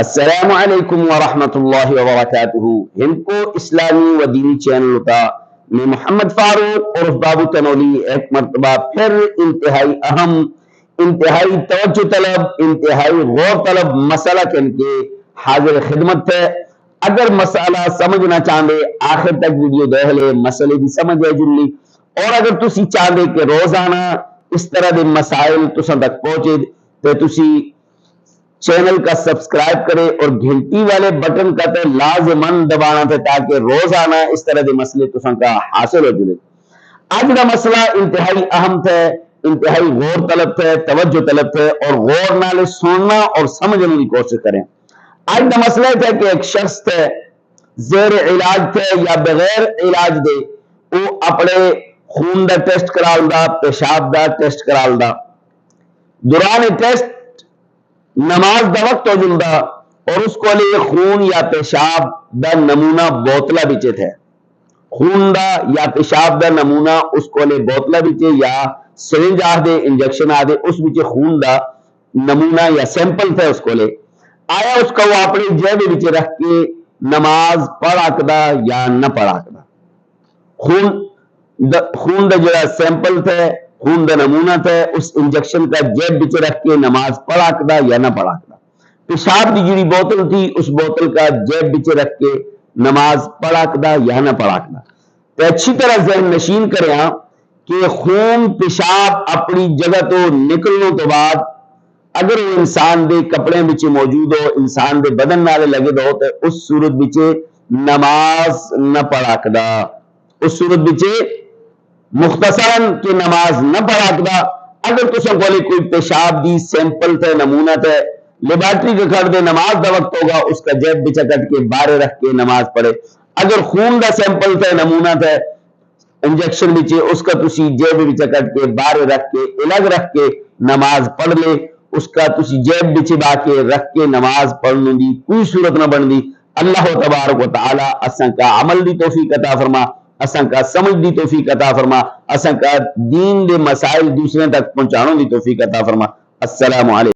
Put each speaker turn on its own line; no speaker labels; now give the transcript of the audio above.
السلام علیکم ورحمۃ اللہ وبرکاتہ۔ ہند کو اسلامی و دینی چینل ہوتا میں محمد فاروق اور بابو تنولی ایک مرتبہ پھر انتہائی اہم، انتہائی توجہ طلب، انتہائی غور طلب مسئلہ کے حاضر خدمت ہے۔ اگر مسئلہ سمجھنا چاہتے آخر تک ویڈیو دیکھ لے، مسئلے بھی سمجھ ہے جلی، اور اگر تسی چاہتے کہ روزانہ اس طرح دے مسائل تساں تک پہنچے تو تسی چینل کا سبسکرائب کرے اور گھنٹی والے بٹن کا تے لازماً دبانا تھے تاکہ روزانہ اس طرح دے مسئلے تساں کا حاصل ہو جلے۔ آج کا مسئلہ انتہائی اہم تھے، انتہائی غور طلب تھے، توجہ طلب تھے، اور غور نالے سننا اور سمجھنے کی کوشش کریں۔ آج کا مسئلہ تھا کہ ایک شخص تھے زیر علاج تھے یا بغیر علاج دے وہ اپنے خون دا ٹیسٹ کرال دا، پیشاب دا ٹیسٹ کرال دا، دوران ٹیسٹ نماز دا وقت ہو جلدا اور اس کو لئے خون یا پیشاب دا نمونہ بوتلہ بچے تھے۔ خون دا یا پیشاب دا نمونہ اس کو لئے بوتلہ بچے یا سرنج آدھے انجیکشن آدھے اس بچے خون دا نمونہ یا سیمپل تھے اس کو لئے۔ آیا اس کا وہ اپنے جیب بچے رکھ کے نماز پڑھا کدا یا نہ پڑھا کدا۔ خون دا جڑا سیمپل تھے، خون دا نمونہ تھے، اس انجیکشن کا جیب بچے رکھ کے نماز پڑھا کدا یا نہ پڑھا کدا۔ پیشاب دی جڑی بوتل تھی اس بوتل کا جیب بچے رکھ کے نماز پڑھا کدا یا نہ پڑھا کدا۔ تو اچھی طرح ذہن نشین کریں کہ خون پیشاب اپنی جگہ تو نکلنے تو بعد اگر وہ انسان دے کپڑے بچے موجود ہو، انسان دے بدن نالے لگے دو تو اس صورت بچے نماز نہ پڑھا کدا۔ اس صورت بچے مختصراً کہ نماز نہ پڑھا کدا۔ اگر تساں کولے کوئی پیشاب دی سیمپل تے نمونہ تے لیبارٹری کے کھڑ دے نماز دا وقت ہوگا اس کا جیب بچا کٹ کے باہر رکھ کے نماز پڑھے۔ اگر خون دا سیمپل تے نمونہ تے انجیکشن بچے اس کا تسی جیب بچا کٹ کے باہر رکھ کے الگ رکھ کے نماز پڑھ لے، اس کا تسی جیب بچے با کے رکھ کے نماز پڑھنے دی کوئی صورت نہ بن دی۔ اللہ تبارک و تعالی اساں کا عمل دی توفیق عطا فرما، اساں کا سمجھ دی توفیق عطا فرما، اساں کا دین دے مسائل دوسرے تک پہنچانوں دی توفیق عطا فرما۔ السلام علیکم۔